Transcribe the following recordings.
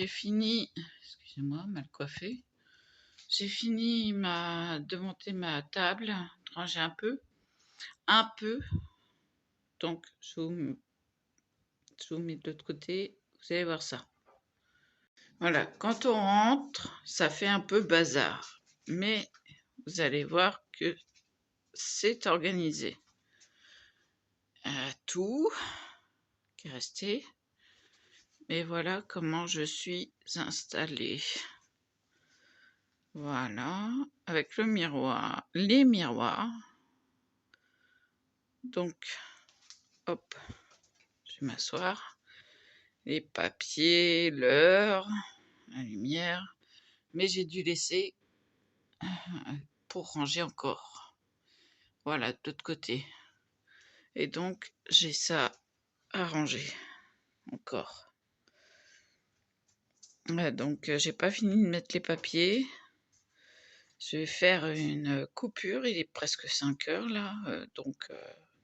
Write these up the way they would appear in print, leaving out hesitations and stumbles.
j'ai fini, excusez-moi, mal coiffé. J'ai fini de monter ma table, de ranger un peu. Donc, je vous mets de l'autre côté, vous allez voir ça. Voilà, quand on rentre, ça fait un peu bazar, mais vous allez voir que c'est organisé. Tout qui est resté. Et voilà comment je suis installée. Voilà, avec le miroir, les miroirs. Donc, hop, je vais m'asseoir. Les papiers, l'heure, la lumière. Mais j'ai dû laisser pour ranger encore. Voilà, de l'autre côté. Et donc, j'ai ça à ranger encore. Ouais, donc, j'ai pas fini de mettre les papiers. Je vais faire une coupure. Il est presque 5 heures là. Donc,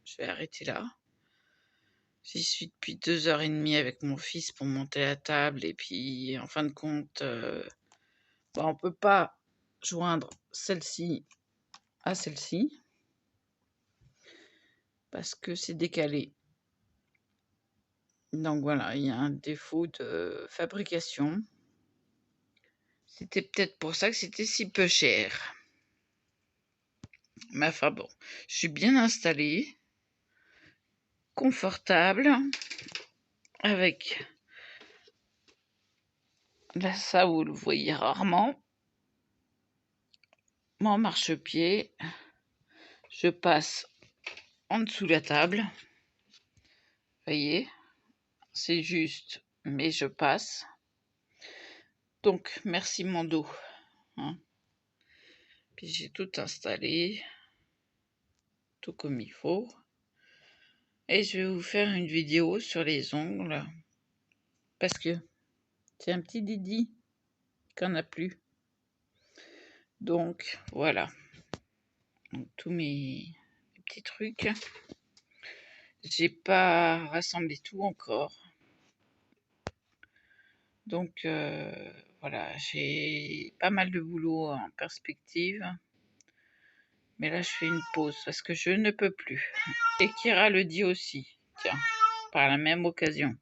je vais arrêter là. J'y suis depuis 2h30 avec mon fils pour monter la table. Et puis, en fin de compte, on ne peut pas joindre celle-ci à celle-ci parce que c'est décalé. Donc voilà, il y a un défaut de fabrication. C'était peut-être pour ça que c'était si peu cher. Mais enfin bon, je suis bien installée, confortable, avec là ça vous le voyez rarement, mon marchepied. Je passe en dessous de la table. Voyez, c'est juste, mais je passe. Donc, merci mon dos. Hein. Puis j'ai tout installé, tout comme il faut. Et je vais vous faire une vidéo sur les ongles. Parce que c'est un petit Didi qu'on n'a plus. Donc, voilà. Donc, tous mes petits trucs. J'ai pas rassemblé tout encore. Donc, voilà, j'ai pas mal de boulot en perspective. Mais là, je fais une pause parce que je ne peux plus. Et Kira le dit aussi, tiens, par la même occasion.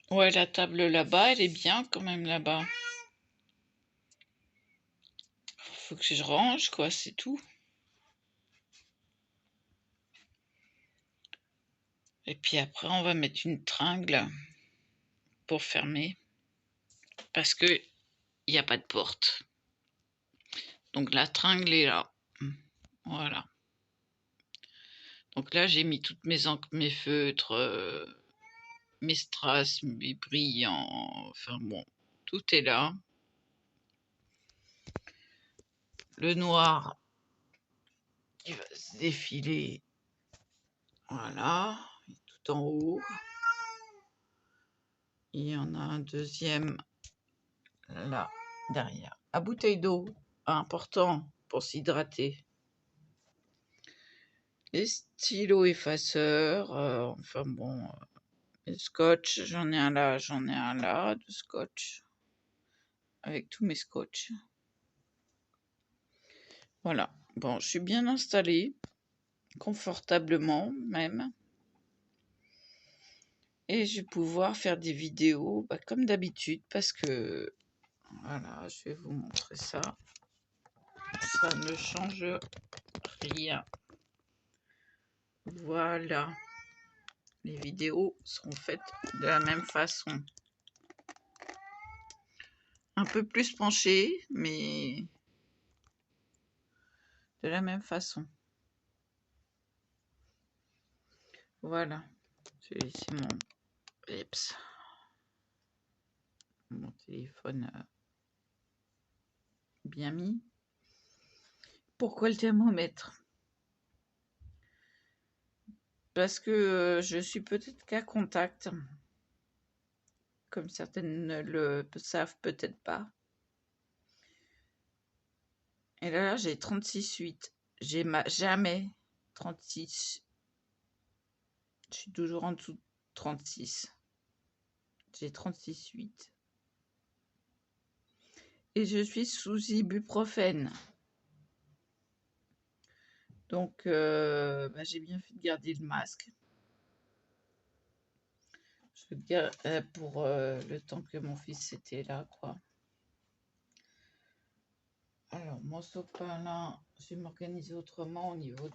Ouais, la table là-bas, elle est bien quand même là-bas. Faut que je range, quoi, c'est tout. Et puis après, on va mettre une tringle pour fermer. Parce que il n'y a pas de porte. Donc la tringle est là. Voilà. Donc là, j'ai mis toutes mes feutres, mes strass, mes brillants. Enfin bon, tout est là. Le noir qui va se défiler. Voilà, tout en haut. Il y en a un deuxième là, derrière. À bouteille d'eau, important pour s'hydrater. Les stylos effaceurs, enfin bon, les scotch, j'en ai un là, de scotch. Avec tous mes scotch. Voilà, bon, je suis bien installée, confortablement même. Et je vais pouvoir faire des vidéos comme d'habitude parce que, voilà, je vais vous montrer ça. Ça ne change rien. Voilà. Les vidéos seront faites de la même façon. Un peu plus penchée, mais de la même façon. Voilà. Je vais laisser mon téléphone bien mis. Pourquoi le thermomètre? Parce que je suis peut-être qu'à contact. Comme certaines ne le savent peut-être pas. Et là, j'ai 36,8. j'ai jamais 36. Je suis toujours en dessous de 36. J'ai 36,8. Et je suis sous ibuprofène. Donc, j'ai bien fait de garder le masque. Je veux dire, pour le temps que mon fils était là, quoi. Alors, mon sopalin, je vais m'organiser autrement au niveau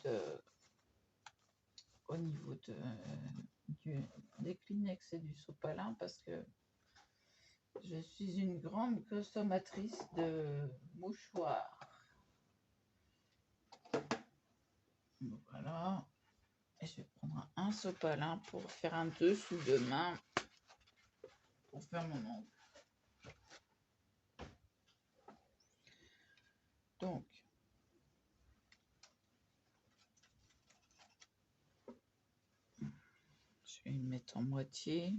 des Kleenex et du sopalin parce que je suis une grande consommatrice de mouchoirs. Voilà. Et je vais prendre un sopalin pour faire un dessous de main pour faire mon ongle. Donc, je vais le mettre en moitié.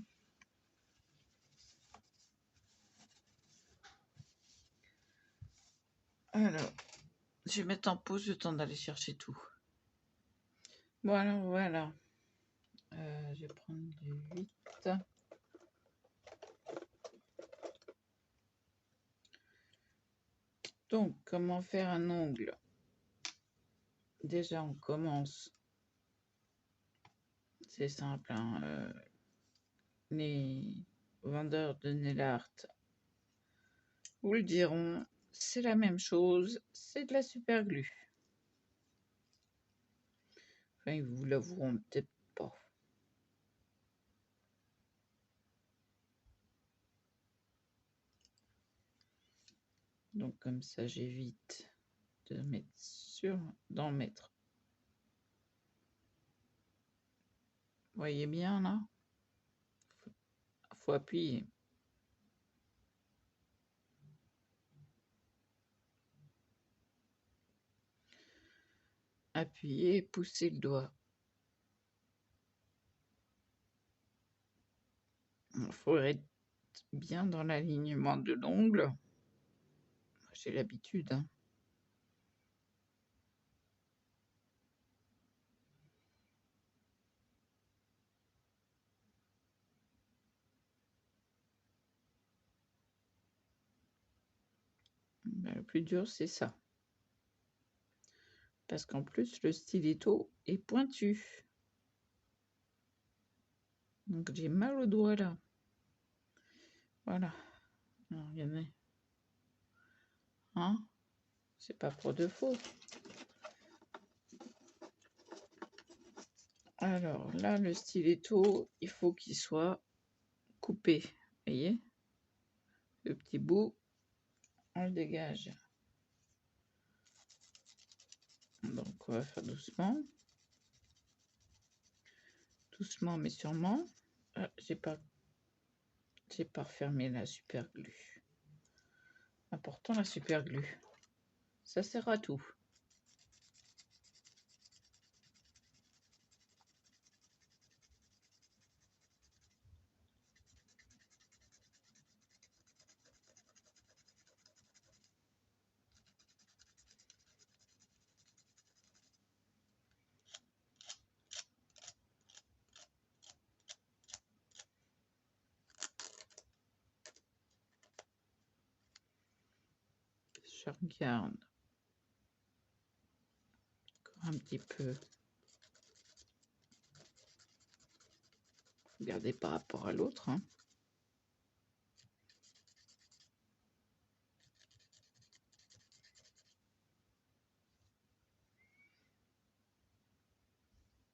Alors, je vais mettre en pause le temps d'aller chercher tout. Voilà. Je vais prendre du 8. Donc, comment faire un ongle? Déjà, on commence. C'est simple, hein, les vendeurs de nail art vous le diront, c'est la même chose, c'est de la super glue. Enfin, ils vous l'avoueront peut-être pas. Donc comme ça, j'évite de mettre d'en mettre. Vous voyez bien là? Faut appuyer. Appuyer et pousser le doigt. Il faut être bien dans l'alignement de l'ongle. J'ai l'habitude, hein. Le plus dur, c'est ça. Parce qu'en plus, le stiletto est pointu. Donc, j'ai mal au doigt là. Voilà. Alors, regardez. Hein? C'est pas pour de faux. Alors, là, le stiletto, il faut qu'il soit coupé. Vous voyez? Le petit bout, on le dégage. Donc, on va faire doucement. Doucement, mais sûrement. Ah, j'ai pas refermé la super glue. Important, la super glue. Ça sert à tout. Je regarde encore un petit peu. Regardez par rapport à l'autre. Hein.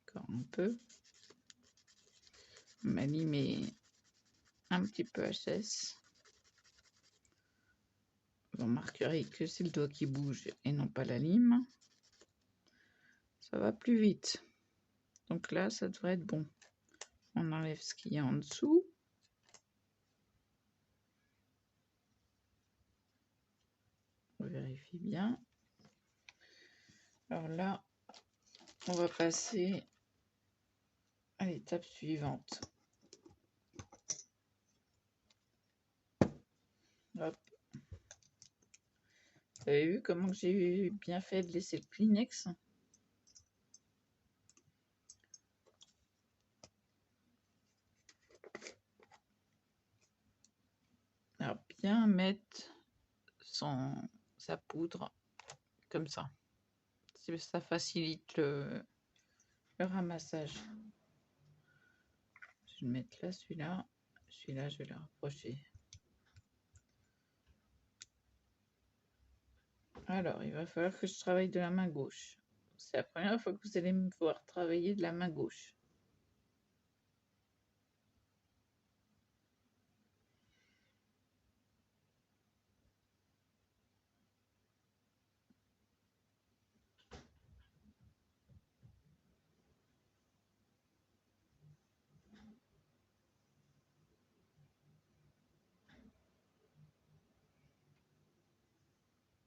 Encore un peu. Ma lime est un petit peu HS. Vous remarquerez que c'est le doigt qui bouge et non pas la lime. Ça va plus vite. Donc là, ça devrait être bon. On enlève ce qu'il y a en dessous. On vérifie bien. Alors là, on va passer à l'étape suivante. Hop. Vous avez vu comment j'ai bien fait de laisser le Kleenex? bien mettre sa poudre comme ça. Ça facilite le ramassage. Je vais le mettre là, celui-là. Celui-là, je vais le rapprocher. Alors, il va falloir que je travaille de la main gauche. C'est la première fois que vous allez me voir travailler de la main gauche.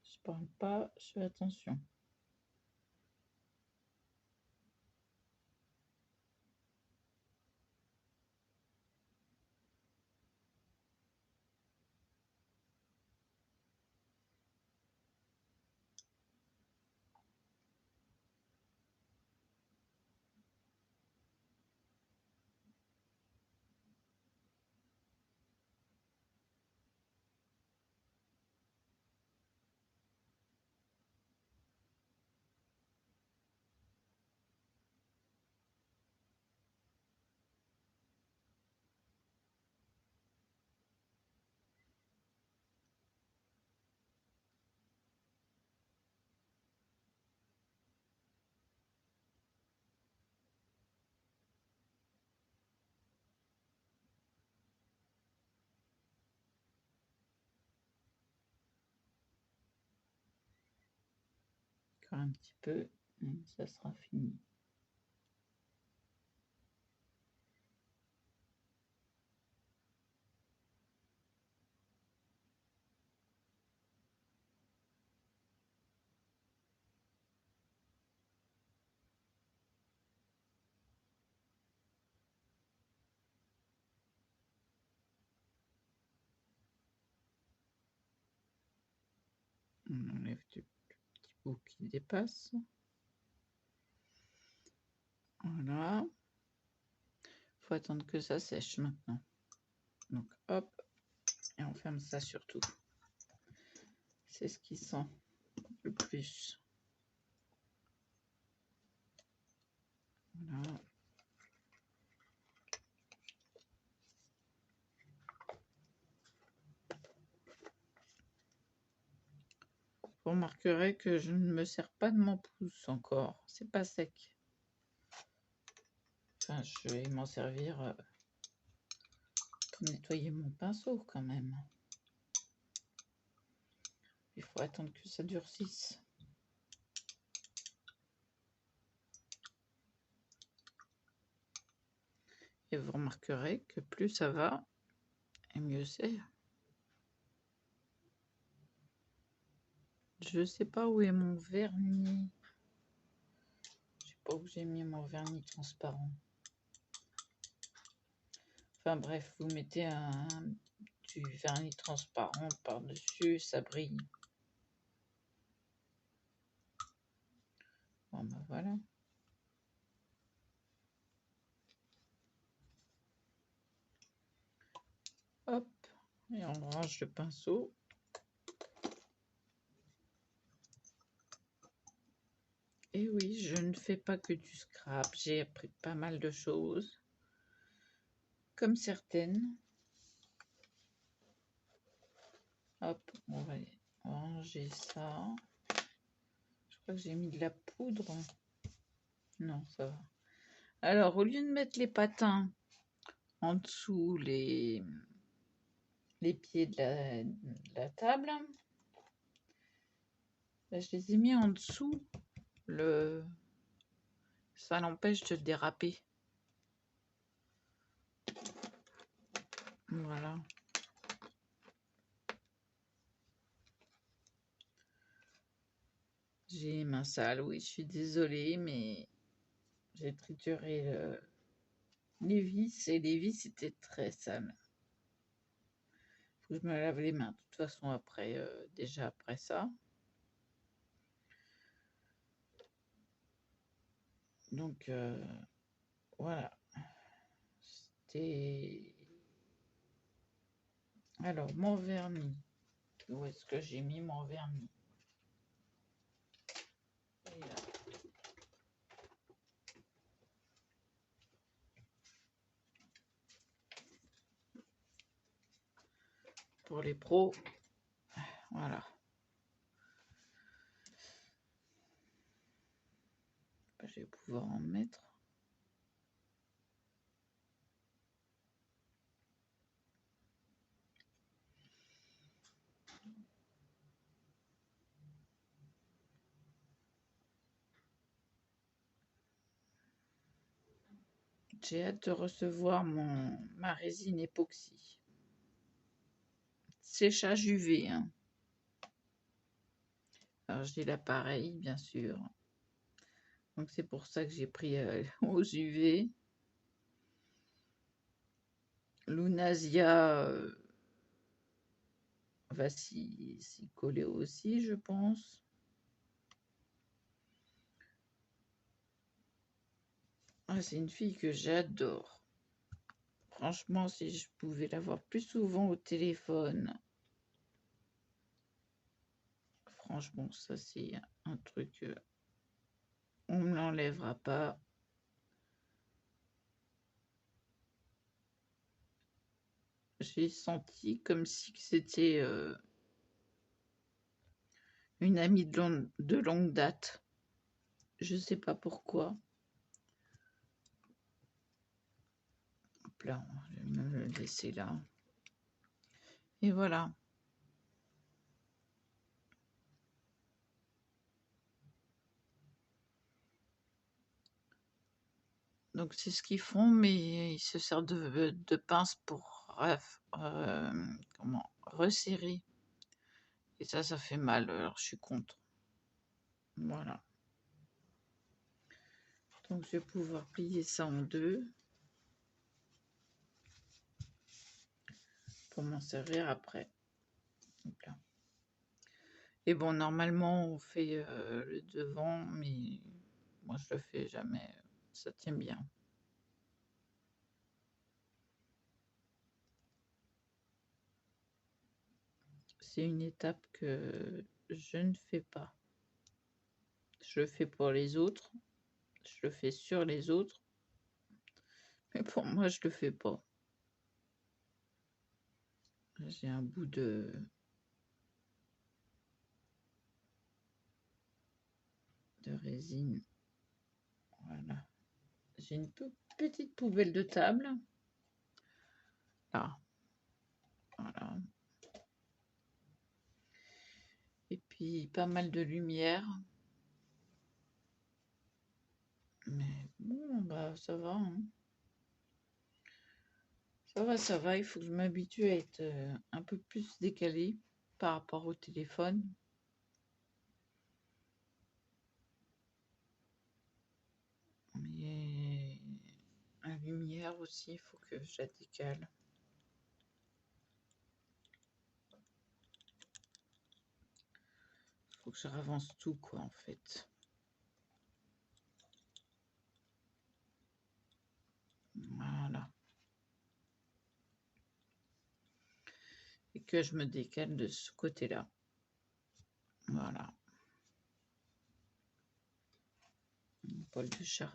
Je parle pas, je fais attention. Encore un petit peu, et ça sera fini. On enlève du petit bout qui dépasse. Voilà. Faut attendre que ça sèche maintenant. Donc hop, et on ferme ça surtout. C'est ce qui sent le plus. Voilà. Vous remarquerez que je ne me sers pas de mon pouce encore. C'est pas sec. Enfin, je vais m'en servir pour nettoyer mon pinceau quand même. Il faut attendre que ça durcisse. Et vous remarquerez que plus ça va, et mieux c'est. Je sais pas où est mon vernis. Je sais pas où j'ai mis mon vernis transparent. Enfin bref, vous mettez du vernis transparent par-dessus, ça brille. Bon ben voilà. Hop, et on range le pinceau. Et oui, je ne fais pas que du scrap, j'ai appris pas mal de choses, comme certaines. Hop, on va ranger ça. Je crois que j'ai mis de la poudre. Non, ça va. Alors, au lieu de mettre les patins en dessous les pieds de la table, là, je les ai mis en dessous. Ça l'empêche de déraper. Voilà. J'ai les mains sales, oui, je suis désolée, mais j'ai trituré les vis et les vis étaient très sales. Faut que je me lave les mains de toute façon après, déjà après ça. Donc voilà. C'était... Alors, mon vernis. Où est-ce que j'ai mis mon vernis? Et là. Pour les pros, voilà. Je vais pouvoir en mettre. J'ai hâte de recevoir ma résine époxy. Séchage UV. Hein. Alors j'ai l'appareil, bien sûr. Donc c'est pour ça que j'ai pris aux UV. Lunasia va s'y coller aussi, je pense. Ah, c'est une fille que j'adore. Franchement, si je pouvais la voir plus souvent au téléphone. Franchement, ça c'est un truc, on me l'enlèvera pas. J'ai senti comme si c'était une amie de longue date. Je sais pas pourquoi. Hop là, je vais me le laisser là. Et voilà. Donc c'est ce qu'ils font, mais ils se servent de pince pour comment resserrer. Et ça fait mal. Alors je suis contre. Voilà. Donc je vais pouvoir plier ça en deux pour m'en servir après. Donc là. Et bon, normalement on fait le devant, mais moi je le fais jamais. Ça tient bien. C'est une étape que je ne fais pas. Je le fais pour les autres, je le fais sur les autres, mais pour moi, je le fais pas. J'ai un bout de résine. Voilà. J'ai une petite poubelle de table. Là. Voilà. Et puis, pas mal de lumière. Mais bon, bah, ça va. Hein. Ça va. Il faut que je m'habitue à être un peu plus décalée par rapport au téléphone. Mais la lumière aussi, il faut que je la décale. Faut que je ravance tout, quoi, en fait. Voilà. Et que je me décale de ce côté-là. Voilà. Un poil de chat.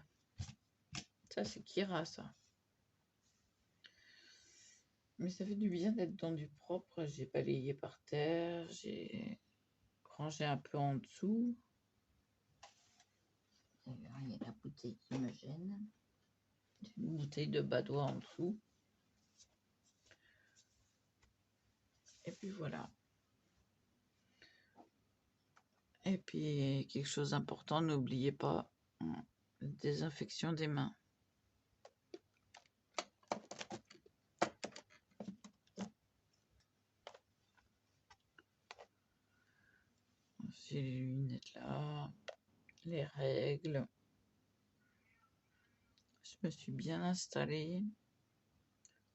Ça, c'est Kira, ça. Mais ça fait du bien d'être dans du propre. J'ai balayé par terre. J'ai rangé un peu en dessous. D'ailleurs, il y a la bouteille qui me gêne. Une bouteille de badois en dessous. Et puis voilà. Et puis, quelque chose d'important, n'oubliez pas, désinfection des mains. J'ai les lunettes là, les règles. Je me suis bien installée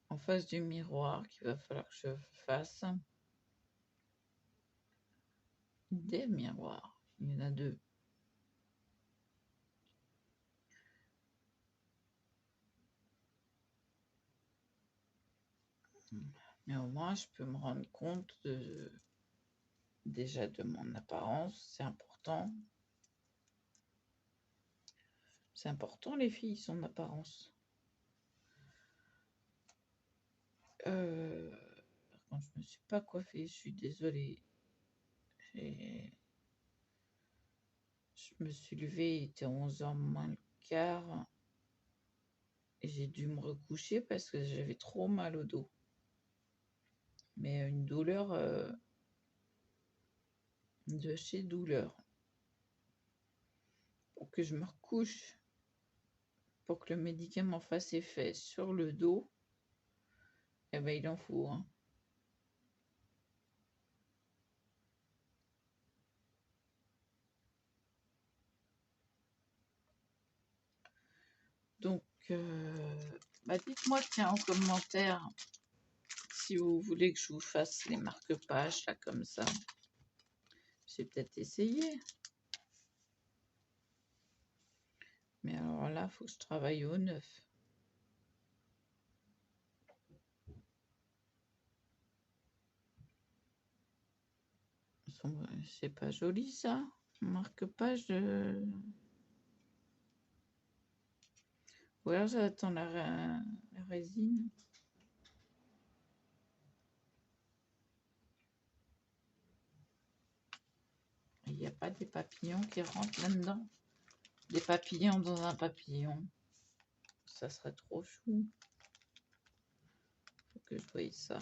en face du miroir qu'il va falloir que je fasse. Des miroirs, il y en a deux. Mais au moins, je peux me rendre compte déjà de mon apparence. C'est important. C'est important, les filles, son apparence. Par contre, je me suis pas coiffée, je suis désolée. Je me suis levée, il était 11h moins le quart. Et j'ai dû me recoucher parce que j'avais trop mal au dos. Mais une douleur de chez douleur. Pour que je me recouche, pour que le médicament fasse effet sur le dos, eh ben il en faut, hein. Donc, dites-moi, tiens, en commentaire, si vous voulez que je vous fasse les marque-pages, là, comme ça. J'ai peut-être essayé. Mais alors là, il faut que je travaille au neuf. C'est pas joli, ça. Marque-page de... Ou alors j'attends la résine. Il n'y a pas des papillons qui rentrent là-dedans. Des papillons dans un papillon. Ça serait trop chou. Faut que je voie ça.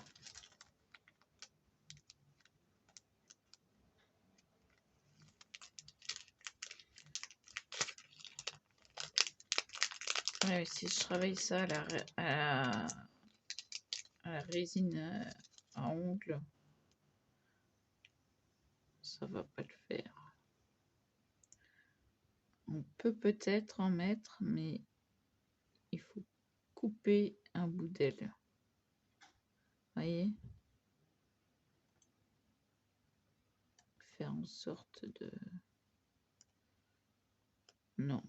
Ouais, si je travaille ça à la résine à ongles, ça va pas le faire. On peut peut-être en mettre, mais il faut couper un bout d'aile. Voyez, faire en sorte de... Non.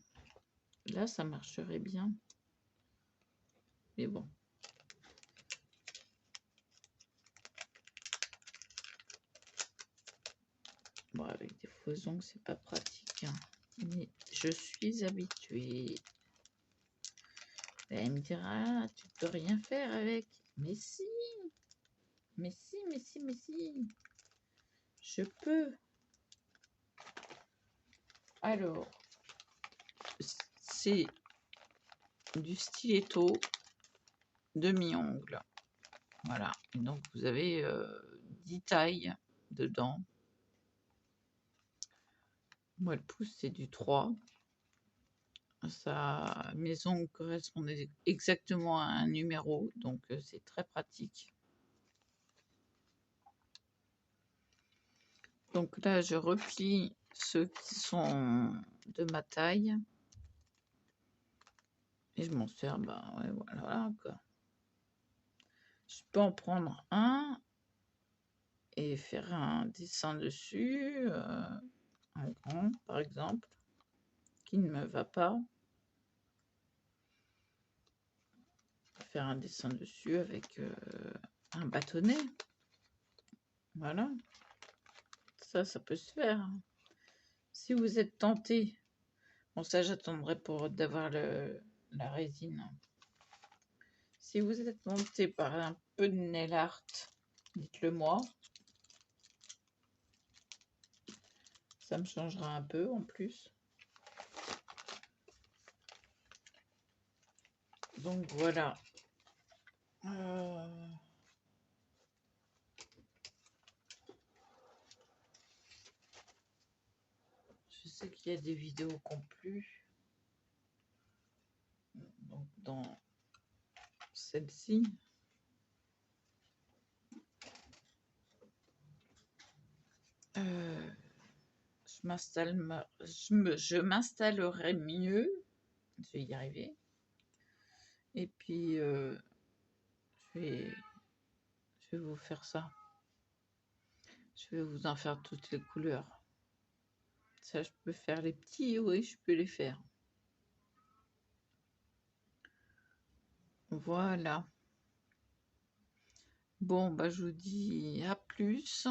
Là, ça marcherait bien. Mais bon. Bon, avec des faux ongles, c'est pas pratique, hein. Mais je suis habituée. Elle me dira, tu peux rien faire avec. Mais si, mais si, mais si, mais si. Je peux. Alors, c'est du stiletto demi-ongle. Voilà. Et donc, vous avez 10 tailles dedans. Moi, le pouce, c'est du 3. Ça, mes ongles correspondent exactement à un numéro, donc c'est très pratique. Donc là, je replie ceux qui sont de ma taille. Et je m'en sers, ouais, voilà quoi. Je peux en prendre un et faire un dessin dessus, un grand par exemple, qui ne me va pas. Faire un dessin dessus avec un bâtonnet. Voilà. Ça peut se faire. Si vous êtes tenté, bon ça j'attendrai pour d'avoir la résine. Si vous êtes tenté par un peu de nail art, dites-le moi. Ça me changera un peu en plus. Donc voilà. Je sais qu'il y a des vidéos qui ont plu. Donc dans celle-ci, je m'installerai mieux. Je vais y arriver. Et puis je vais vous faire ça. Je vais vous en faire toutes les couleurs. Ça, je peux faire les petits, oui, je peux les faire. Voilà. Bon, bah, je vous dis à plus.